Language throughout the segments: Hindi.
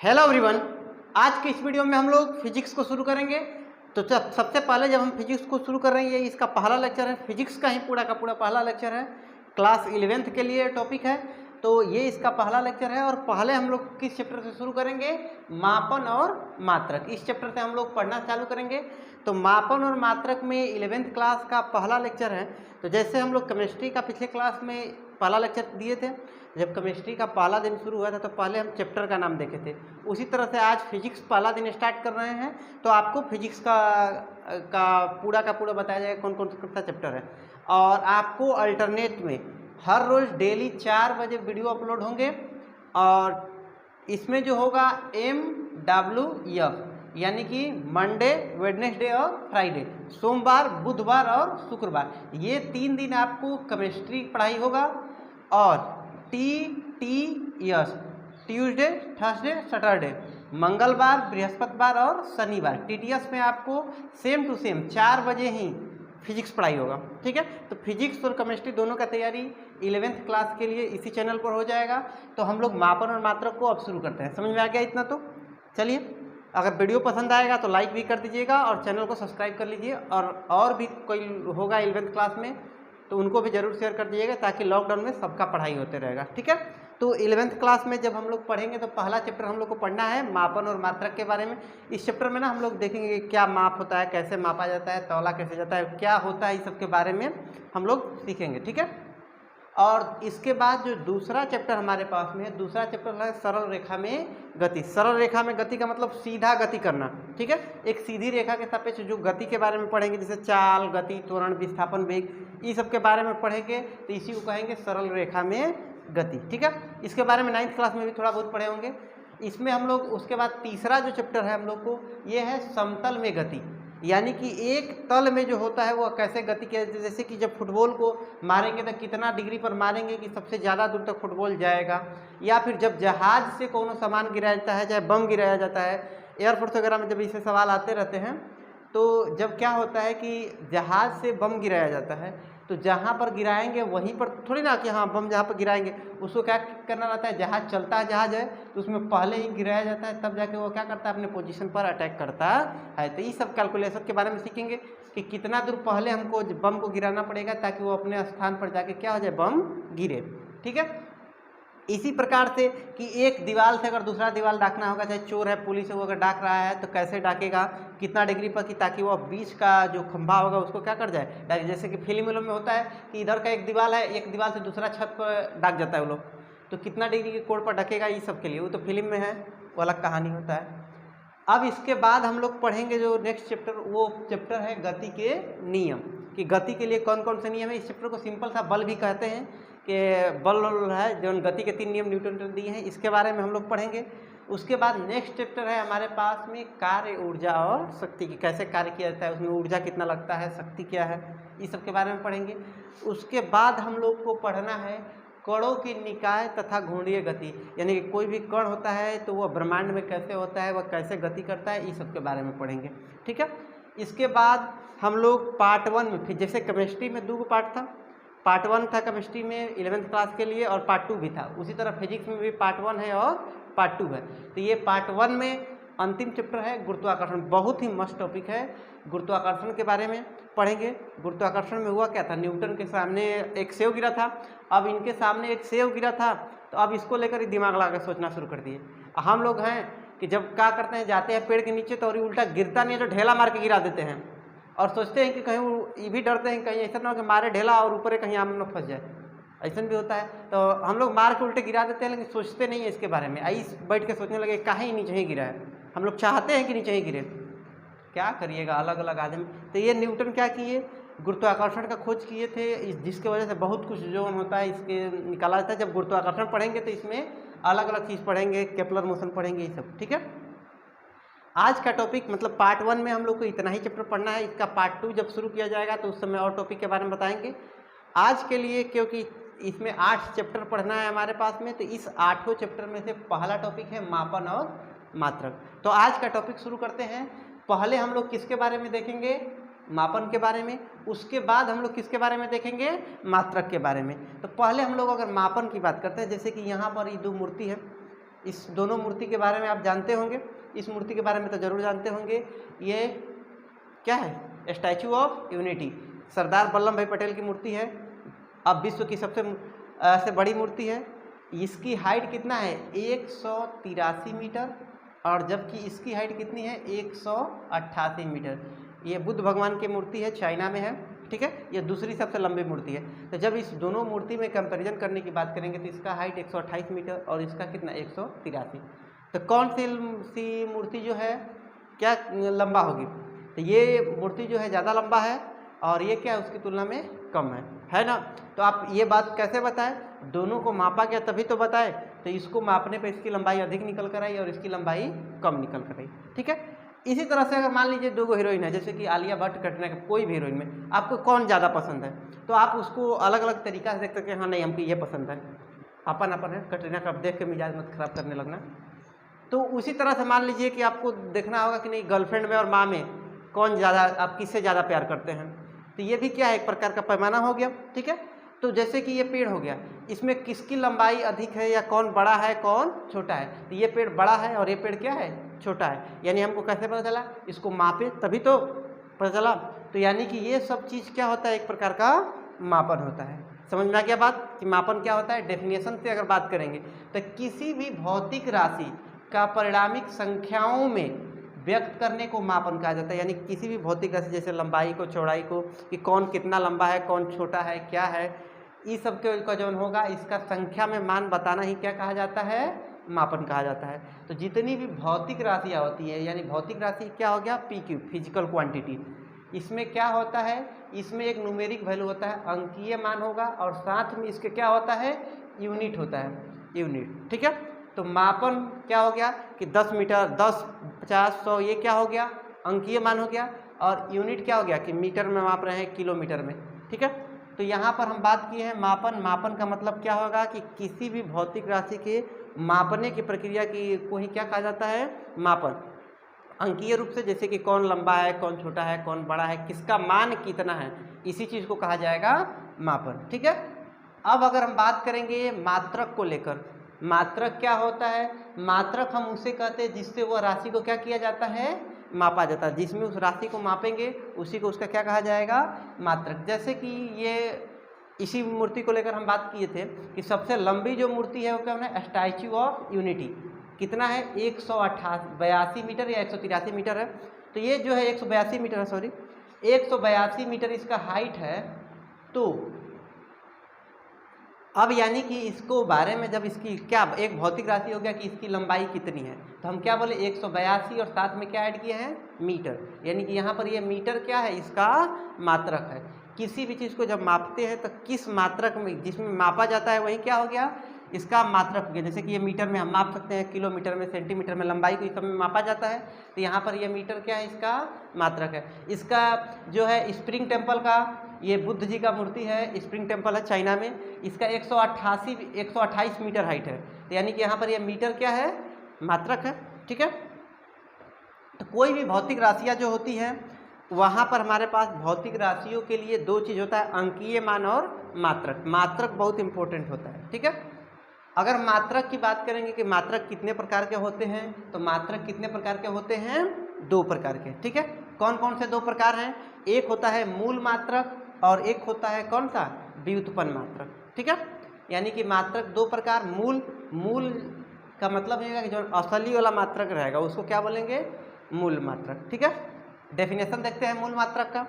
हेलो एवरीवन, आज की इस वीडियो में हम लोग फिजिक्स को शुरू करेंगे। तो सबसे पहले जब हम फिजिक्स को शुरू कर रहे हैं, ये इसका पहला लेक्चर है। फिजिक्स का ही पूरा का पूरा पहला लेक्चर है, क्लास 11th के लिए टॉपिक है। तो ये इसका पहला लेक्चर है और पहले हम लोग किस चैप्टर से शुरू करेंगे? मापन और मात्रक। इस चैप्टर से हम लोग पढ़ना चालू करेंगे। तो मापन और मात्रक में 11th क्लास का पहला लेक्चर है। तो जैसे हम लोग केमिस्ट्री का पिछले क्लास में पहला लेक्चर दिए थे, जब केमिस्ट्री का पहला दिन शुरू हुआ था तो पहले हम चैप्टर का नाम देखे थे। उसी तरह से आज फिजिक्स पहला दिन स्टार्ट कर रहे हैं, तो आपको फिजिक्स का पूरा बताया जाएगा कौन कौन सा चैप्टर है। और आपको अल्टरनेट में हर रोज़ डेली 4 बजे वीडियो अपलोड होंगे। और इसमें जो होगा MWF यानी कि मंडे, वेडनेसडे और फ्राइडे, सोमवार, बुधवार और शुक्रवार, ये 3 दिन आपको केमिस्ट्री पढ़ाई होगा। और TTS ट्यूसडे, थर्सडे, सैटरडे, मंगलवार, बृहस्पतिवार और शनिवार, TTS में आपको सेम टू सेम 4 बजे ही फिजिक्स पढ़ाई होगा। ठीक है, तो फिजिक्स और केमिस्ट्री दोनों का तैयारी 11th क्लास के लिए इसी चैनल पर हो जाएगा। तो हम लोग मापन और मात्रक को अब शुरू करते हैं। समझ में आ गया इतना? तो चलिए, अगर वीडियो पसंद आएगा तो लाइक भी कर दीजिएगा और चैनल को सब्सक्राइब कर लीजिए। और भी कोई होगा 11th क्लास में तो उनको भी ज़रूर शेयर कर दीजिएगा, ताकि लॉकडाउन में सबका पढ़ाई होते रहेगा। ठीक है, तो 11th क्लास में जब हम लोग पढ़ेंगे तो पहला चैप्टर हम लोग को पढ़ना है मापन और मात्रक के बारे में। इस चैप्टर में ना हम लोग देखेंगे क्या माप होता है, कैसे मापा जाता है, तौला कैसे जाता है, क्या होता है, इस सब के बारे में हम लोग सीखेंगे। ठीक है, और इसके बाद जो दूसरा चैप्टर हमारे पास में है, दूसरा चैप्टर है सरल रेखा में गति। सरल रेखा में गति का मतलब सीधा गति करना। ठीक है, एक सीधी रेखा के सापेक्ष जो गति के बारे में पढ़ेंगे, जैसे चाल, गति, त्वरण, विस्थापन, वेग, ये सब के बारे में पढ़ेंगे, तो इसी को कहेंगे सरल रेखा में गति। ठीक है, इसके बारे में 9th क्लास में भी थोड़ा बहुत पढ़े होंगे। इसमें हम लोग उसके बाद तीसरा जो चैप्टर है हम लोग को, ये है समतल में गति, यानी कि एक तल में जो होता है वो कैसे गति के, जैसे कि जब फुटबॉल को मारेंगे तो कितना डिग्री पर मारेंगे कि सबसे ज़्यादा दूर तक फुटबॉल जाएगा। या फिर जब जहाज से कोनो सामान गिराया जाता है, चाहे बम गिराया जाता है, एयरफोर्स वगैरह में जब इसे सवाल आते रहते हैं, तो जब क्या होता है कि जहाज से बम गिराया जाता है तो जहाँ पर गिराएंगे वहीं पर थोड़ी ना कि हाँ बम जहाँ पर गिराएंगे उसको क्या करना रहता है, जहाज चलता है, जहाज है तो उसमें पहले ही गिराया जाता है, तब जाके वो क्या करता है, अपने पोजीशन पर अटैक करता है। तो ये सब कैलकुलेशन के बारे में सीखेंगे कि कितना दूर पहले हमको बम को गिराना पड़ेगा ताकि वो अपने स्थान पर जाके क्या हो जाए, बम गिरे। ठीक है, इसी प्रकार से कि एक दीवार से अगर दूसरा दीवार डाकना होगा, चाहे चोर है, पुलिस है, वो अगर डाक रहा है तो कैसे डाकेगा, कितना डिग्री पर, कि ताकि वो बीच का जो खंभा होगा उसको क्या कर जाए, जैसे कि फिल्म में होता है कि इधर का एक दीवार है, एक दीवार से दूसरा छत पर डाक जाता है वो लोग, तो कितना डिग्री के कोण पर ढकेगा, ये सब के लिए वो तो फिल्म में है, वो अलग कहानी होता है। अब इसके बाद हम लोग पढ़ेंगे जो नेक्स्ट चैप्टर, वो चैप्टर है गति के नियम, कि गति के लिए कौन कौन से नियम है। इस चैप्टर को सिंपल सा बल भी कहते हैं, कि बल है जो गति के 3 नियम न्यूटन ने दिए हैं, इसके बारे में हम लोग पढ़ेंगे। उसके बाद नेक्स्ट चैप्टर है हमारे पास में कार्य, ऊर्जा और शक्ति की, कैसे कार्य किया जाता है, उसमें ऊर्जा कितना लगता है, शक्ति क्या है, इस सब के बारे में पढ़ेंगे। उसके बाद हम लोग को पढ़ना है कणों की निकाय तथा घूर्णीय गति, यानी कि कोई भी कण होता है तो वह ब्रह्मांड में कैसे होता है, वह कैसे गति करता है, इस सब के बारे में पढ़ेंगे। ठीक है, इसके बाद हम लोग पार्ट 1 में, फिर जैसे केमिस्ट्री में 2 पार्ट था, पार्ट 1 था केमिस्ट्री में 11th क्लास के लिए और पार्ट 2 भी था, उसी तरह फिजिक्स में भी पार्ट 1 है और पार्ट 2 है। तो ये पार्ट 1 में अंतिम चैप्टर है गुरुत्वाकर्षण, बहुत ही मस्त टॉपिक है। गुरुत्वाकर्षण के बारे में पढ़ेंगे। गुरुत्वाकर्षण में हुआ क्या था, न्यूटन के सामने एक सेव गिरा था, अब इनके सामने एक सेव गिरा था, तो अब इसको लेकर ही दिमाग लगा कर सोचना शुरू कर दिए। हम लोग हैं कि जब क्या करते हैं, जाते हैं पेड़ के नीचे तो और उल्टा गिरता नहीं है, तो ढेला मार के गिरा देते हैं, और सोचते हैं कि कहीं ये भी डरते हैं कहीं ऐसा ना हो कि मारे ढेला और ऊपर कहीं आम न फंस जाए, ऐसा भी होता है, तो हम लोग मार के उल्टे गिरा देते हैं, लेकिन सोचते नहीं है इसके बारे में। आई बैठ के सोचने लगे काहे नीचे ही गिरा है, हम लोग चाहते हैं कि नीचे ही गिरे, क्या करिएगा, अलग अलग आदमी। तो ये न्यूटन क्या किए, गुरुत्वाकर्षण का खोज किए थे, जिसके वजह से बहुत कुछ जो होता है इसके निकाला जाता है। जब गुरुत्वाकर्षण पढ़ेंगे तो इसमें अलग अलग चीज़ पढ़ेंगे, केपलर मोशन पढ़ेंगे, ये सब। ठीक है, आज का टॉपिक मतलब पार्ट 1 में हम लोग को इतना ही चैप्टर पढ़ना है। इसका पार्ट 2 जब शुरू किया जाएगा तो उस समय और टॉपिक के बारे में बताएंगे। आज के लिए क्योंकि इसमें 8 चैप्टर पढ़ना है हमारे पास में, तो इस 8 चैप्टर में से पहला टॉपिक है मापन और मात्रक। तो आज का टॉपिक शुरू करते हैं। पहले हम लोग किसके बारे में देखेंगे, मापन के बारे में, उसके बाद हम लोग किसके बारे में देखेंगे, मात्रक के बारे में। तो पहले हम लोग अगर मापन की बात करते हैं, जैसे कि यहाँ पर ये 2 मूर्ति है, इस दोनों मूर्ति के बारे में आप जानते होंगे, इस मूर्ति के बारे में तो जरूर जानते होंगे। ये क्या है? Statue of unity, Sardar Vallabh भाई पटेल की मूर्ति है। अब विश्व की सबसे बड़ी मूर्ति है। इसकी हाइट कितना है? 183 मीटर, और जबकि इसकी हाइट कितनी है? 188 मीटर। ये बुद्ध भगवान की मूर्ति है, चाइना में है, ठीक है। ये दूसरी सबसे लंबी मूर्ति है। तो जब इस दोनों मूर्ति में कंपैरिजन करने की बात करेंगे तो इसका हाइट 128 मीटर और इसका कितना? 183। तो कौन सी मूर्ति जो है क्या लंबा होगी? तो ये मूर्ति जो है ज़्यादा लंबा है और ये क्या है उसकी तुलना में कम है ना। तो आप ये बात कैसे बताएं? दोनों को मापा गया तभी तो बताए। तो इसको मापने पे इसकी लंबाई अधिक निकल कर आई और इसकी लंबाई कम निकल कर आई, ठीक है। इसी तरह से अगर मान लीजिए दो हीरोइन है, जैसे कि आलिया भट्ट, कटरीना कैफ, कोई भी हीरोइन में आपको कौन ज़्यादा पसंद है, तो आप उसको अलग अलग तरीका से देख सकते हैं। हाँ नहीं, हमको ये पसंद है, अपन है। कटरीना कैफ देख के मिजाज मत खराब करने लगना। तो उसी तरह से मान लीजिए कि आपको देखना होगा कि नहीं, गर्लफ्रेंड में और माँ में कौन ज़्यादा, आप किससे ज़्यादा प्यार करते हैं। तो ये भी क्या है? एक प्रकार का पैमाना हो गया, ठीक है। तो जैसे कि ये पेड़ हो गया, इसमें किसकी लंबाई अधिक है या कौन बड़ा है कौन छोटा है? तो ये पेड़ बड़ा है और ये पेड़ क्या है? छोटा है। यानी हमको कैसे पता चला? इसको मापे तभी तो पता चला। तो यानी कि ये सब चीज़ क्या होता है? एक प्रकार का मापन होता है। समझ में आ गया बात कि मापन क्या होता है? डेफिनेशन से अगर बात करेंगे तो किसी भी भौतिक राशि का परिणामिक संख्याओं में व्यक्त करने को मापन कहा जाता है। यानी किसी भी भौतिक राशि जैसे लंबाई को, चौड़ाई को, कि कौन कितना लंबा है, कौन छोटा है, क्या है, इस सब के का जो होगा इसका संख्या में मान बताना ही क्या कहा जाता है? मापन कहा जाता है। तो जितनी भी भौतिक राशियाँ होती है, यानी भौतिक राशि क्या हो गया? PQ, physical quantity. इसमें क्या होता है? इसमें एक न्यूमेरिक वैल्यू होता है, अंकीय मान होगा, और साथ में इसके क्या होता है? यूनिट होता है, यूनिट, ठीक है। तो मापन क्या हो गया कि 10 मीटर, 10, 50, 100, ये क्या हो गया? अंकीय मान हो गया। और यूनिट क्या हो गया कि मीटर में माप रहे हैं, किलोमीटर में, ठीक है। तो यहाँ पर हम बात किए हैं मापन। मापन का मतलब क्या होगा कि किसी भी भौतिक राशि के मापने की प्रक्रिया की को ही क्या कहा जाता है? मापन। अंकीय रूप से, जैसे कि कौन लंबा है, कौन छोटा है, कौन बड़ा है, किसका मान कितना है, इसी चीज़ को कहा जाएगा मापन, ठीक है। अब अगर हम बात करेंगे मात्रक को लेकर, मात्रक क्या होता है? मात्रक हम उसे कहते हैं जिससे वह राशि को क्या किया जाता है? मापा जाता है। जिसमें उस राशि को मापेंगे उसी को उसका क्या कहा जाएगा? मात्रक। जैसे कि ये इसी मूर्ति को लेकर हम बात किए थे कि सबसे लंबी जो मूर्ति है वो क्या है? Statue of unity. कितना है? 182 मीटर या 183 मीटर है। तो ये जो है 182 मीटर है, सॉरी 182 मीटर इसका हाइट है। तो अब यानी कि इसको बारे में जब इसकी क्या एक भौतिक राशि हो गया कि इसकी लंबाई कितनी है, तो हम क्या बोले? 182 और साथ में क्या ऐड किए हैं? मीटर। यानी कि यहाँ पर ये मीटर क्या है? इसका मात्रक है। किसी भी चीज़ को जब मापते हैं तो किस मात्रक में, जिसमें मापा जाता है वही क्या हो गया? इसका मात्रक हो गया। जैसे कि ये मीटर में हम माप सकते हैं, किलोमीटर में, सेंटीमीटर में, लंबाई को इस सब में मापा जाता है। तो यहाँ पर ये मीटर क्या है? इसका मात्रक है। इसका जो है स्प्रिंग टेम्पल का, ये बुद्ध जी का मूर्ति है, स्प्रिंग टेम्पल है चाइना में, इसका 128 मीटर हाइट है। तो यानी कि यहाँ पर ये मीटर क्या है? मात्रक है, ठीक है। तो कोई भी भौतिक राशियाँ जो होती हैं वहाँ पर हमारे पास भौतिक राशियों के लिए दो चीज़ होता है, अंकीय मान और मात्रक। मात्रक बहुत इंपॉर्टेंट होता है, ठीक है। अगर मात्रक की बात करेंगे कि मात्रक कितने प्रकार के होते हैं, तो मात्रक कितने प्रकार के होते हैं? 2 प्रकार के, ठीक है। कौन कौन से 2 प्रकार हैं? एक होता है मूल मात्रक और एक होता है कौन सा? व्युत्पन्न मात्रक, ठीक है। यानी कि मात्रक 2 प्रकार। मूल का मतलब ये कि जो असली वाला मात्रक रहेगा उसको क्या बोलेंगे? मूल मात्रक, ठीक है। डेफिनेशन देखते हैं मूल मात्रक का।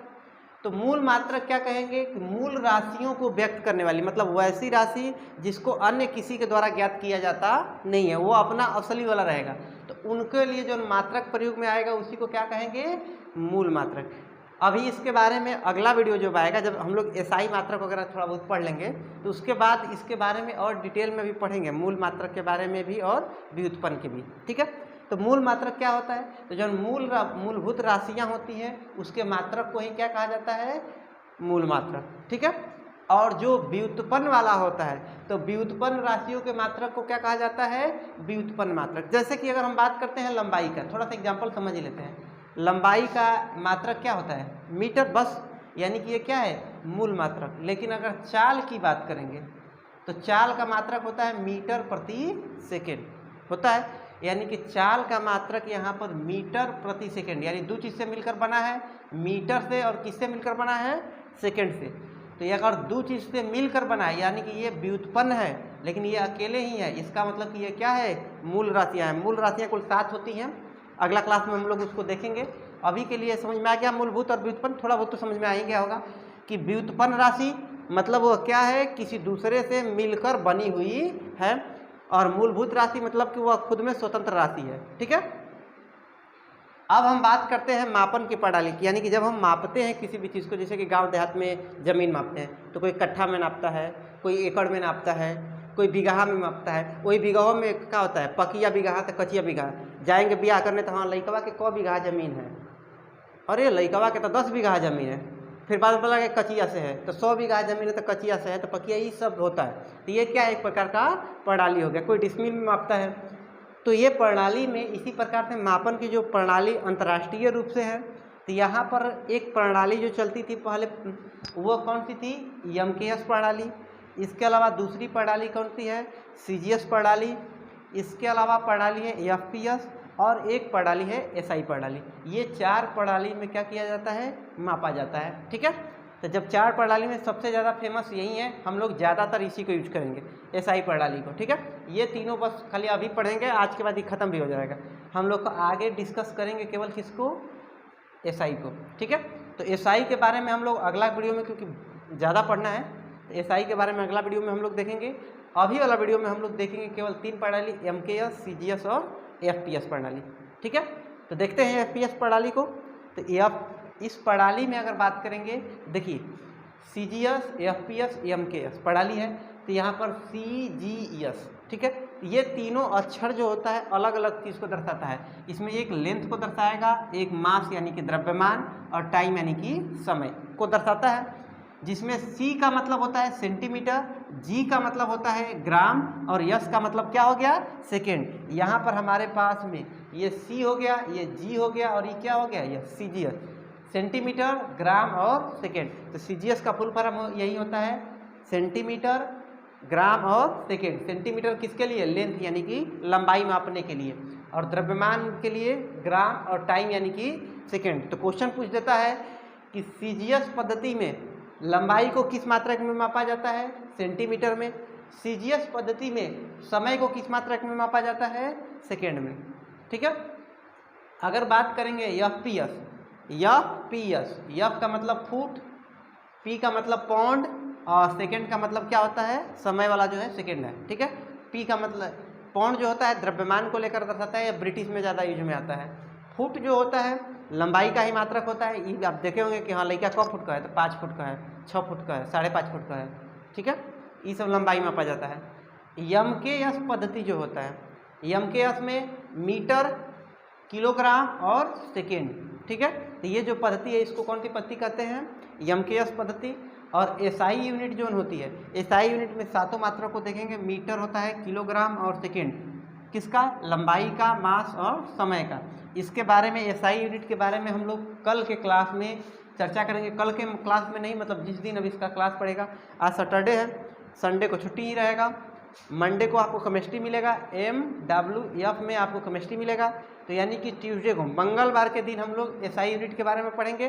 तो मूल मात्रक क्या कहेंगे कि मूल राशियों को व्यक्त करने वाली, मतलब वैसी राशि जिसको अन्य किसी के द्वारा ज्ञात किया जाता नहीं है, वो अपना असली वाला रहेगा। तो उनके लिए जो मात्रक प्रयोग में आएगा उसी को क्या कहेंगे? मूल मात्रक। अभी इसके बारे में अगला वीडियो जो आएगा, जब हम लोग SI मात्रक वगैरह थोड़ा बहुत पढ़ लेंगे तो उसके बाद इसके बारे में और डिटेल में भी पढ़ेंगे, मूल मात्रक के बारे में भी और व्युत्पन्न के भी, ठीक है। तो मूल मात्रक क्या होता है? तो जो मूलभूत राशियाँ होती हैं उसके मात्रक को ही क्या कहा जाता है? मूल मात्रक, ठीक है। और जो व्युत्पन्न वाला होता है, तो व्युत्पन्न राशियों के मात्रक को क्या कहा जाता है? व्युत्पन्न मात्रक। जैसे कि अगर हम बात करते हैं लंबाई का, थोड़ा सा एग्जाम्पल समझ ही लेते हैं। लंबाई का मात्रक क्या होता है? मीटर, बस। यानी कि ये क्या है? मूल मात्रक। लेकिन अगर चाल की बात करेंगे तो चाल का मात्रक होता है मीटर प्रति सेकेंड। होता है, यानी कि चाल का मात्रक यहाँ पर मीटर प्रति सेकंड, यानी दो चीज़ से मिलकर बना है, मीटर से और किससे मिलकर बना है, सेकंड से। तो ये अगर दो चीज़ से मिलकर बना है यानी कि ये व्युत्पन्न है, लेकिन ये अकेले ही है, इसका मतलब कि ये क्या है, मूल राशियाँ हैं। मूल राशियाँ कुल 7 होती हैं, अगला क्लास में हम लोग उसको देखेंगे। अभी के लिए समझ में आ गया मूलभूत और व्युत्पन्न, थोड़ा बहुत तो समझ में आ ही गया होगा कि व्युत्पन्न राशि मतलब वो क्या है, किसी दूसरे से मिलकर बनी हुई है, और मूलभूत राशि मतलब कि वह खुद में स्वतंत्र राशि है। ठीक है, अब हम बात करते हैं मापन की प्रणाली की, यानी कि जब हम मापते हैं किसी भी चीज़ को, जैसे कि गांव देहात में ज़मीन मापते हैं तो कोई कट्ठा में नापता है, कोई एकड़ में नापता है, कोई बीघा में मापता है। वही बीघाओं में क्या होता है, पकिया बीघा तो कचिया बीघा। जाएंगे ब्याह करने तो हाँ लइकवा के 100 बीघा ज़मीन है, अरे लइकवा के तो 10 बीघा ज़मीन है, फिर बाद में बोला कि कचिया से है तो 100 बीघा ज़मीन है तो कचिया से है तो पकिया, ये सब होता है। तो ये क्या है, एक प्रकार का प्रणाली हो गया। कोई डिसमिल में मापता है, तो ये प्रणाली में इसी प्रकार से मापन की जो प्रणाली अंतर्राष्ट्रीय रूप से है। तो यहाँ पर एक प्रणाली जो चलती थी पहले, वो कौन सी थी, एमकेएस प्रणाली। इसके अलावा दूसरी प्रणाली कौन सी है, सीजीएस प्रणाली। इसके अलावा प्रणाली है एफपीएस, और एक प्रणाली है एसआई प्रणाली। ये 4 प्रणाली में क्या किया जाता है, मापा जाता है। ठीक है, तो जब 4 प्रणाली में सबसे ज़्यादा फेमस यही है, हम लोग ज़्यादातर इसी को यूज करेंगे, एसआई प्रणाली को। ठीक है, ये तीनों बस खाली अभी पढ़ेंगे, आज के बाद ये खत्म भी हो जाएगा। हम लोग को आगे डिस्कस करेंगे केवल किसको, एसआई को। ठीक है, तो एसआई के बारे में हम लोग अगला वीडियो में, क्योंकि ज़्यादा पढ़ना है तो एसआई के बारे में अगला वीडियो में हम लोग देखेंगे। अभी वाला वीडियो में हम लोग देखेंगे केवल 3 प्रणाली, एमकेएस, सीजीएस और एफपीएस प्रणाली। ठीक है, तो देखते हैं एफपीएस प्रणाली को। तो इस प्रणाली में अगर बात करेंगे, देखिए सीजीएस, एफपीएस, एमकेएस प्रणाली है, तो यहाँ पर सीजीएस, ठीक है, ये तीनों अक्षर जो होता है अलग अलग चीज़ को दर्शाता है। इसमें एक लेंथ को दर्शाएगा, एक मास यानी कि द्रव्यमान, और टाइम यानी कि समय को दर्शाता है। जिसमें सी का मतलब होता है सेंटीमीटर, जी का मतलब होता है ग्राम, और यस का मतलब क्या हो गया, सेकेंड। यहाँ पर हमारे पास में ये सी हो गया, ये जी हो गया, और ये क्या हो गया, ये सीजीएस, सेंटीमीटर, ग्राम और सेकेंड। तो सीजीएस का फुल फॉर्म यही होता है, सेंटीमीटर, ग्राम और सेकेंड। सेंटीमीटर किसके लिए, लेंथ यानी कि लंबाई मापने के लिए, और द्रव्यमान के लिए ग्राम, और टाइम यानी कि सेकेंड। तो क्वेश्चन पूछ देता है कि सीजीएस पद्धति में लंबाई को किस मात्रक में मापा जाता है, सेंटीमीटर में। सीजीएस पद्धति में समय को किस मात्रक में मापा जाता है, सेकेंड में। ठीक है, अगर बात करेंगे एफपीएस, एफ का मतलब फुट, पी का मतलब पाउंड, और सेकेंड का मतलब क्या होता है, समय वाला जो है सेकेंड है। ठीक है, पी का मतलब पाउंड जो होता है द्रव्यमान को लेकर दर्शाता है, या ब्रिटिश में ज़्यादा यूज में आता है। फुट जो होता है लंबाई का ही मात्रक होता है। ये आप देखे होंगे कि हाँ लड़का 1 फुट का है तो 5 फुट का है, 6 फुट का है, 5.5 फुट का है। ठीक है, ये सब लंबाई मापा जाता है। एमकेएस पद्धति जो होता है, एमकेएस में मीटर, किलोग्राम और सेकेंड। ठीक है, तो ये जो पद्धति है इसको कौन सी पद्धति कहते हैं, एमकेएस पद्धति। और एसआई यूनिट जो होती है, एसआई यूनिट में 7 मात्रा को देखेंगे, मीटर होता है, किलोग्राम और सेकेंड, किसका, लंबाई का, मास और समय का। इसके बारे में, एसआई यूनिट के बारे में हम लोग कल के क्लास में चर्चा करेंगे। कल के क्लास में नहीं, मतलब जिस दिन अभी इसका क्लास पड़ेगा। आज सैटरडे है, संडे को छुट्टी ही रहेगा, मंडे को आपको केमिस्ट्री मिलेगा, MWF में आपको केमिस्ट्री मिलेगा। तो यानी कि ट्यूसडे को, मंगलवार के दिन हम लोग एसआई यूनिट के बारे में पढ़ेंगे।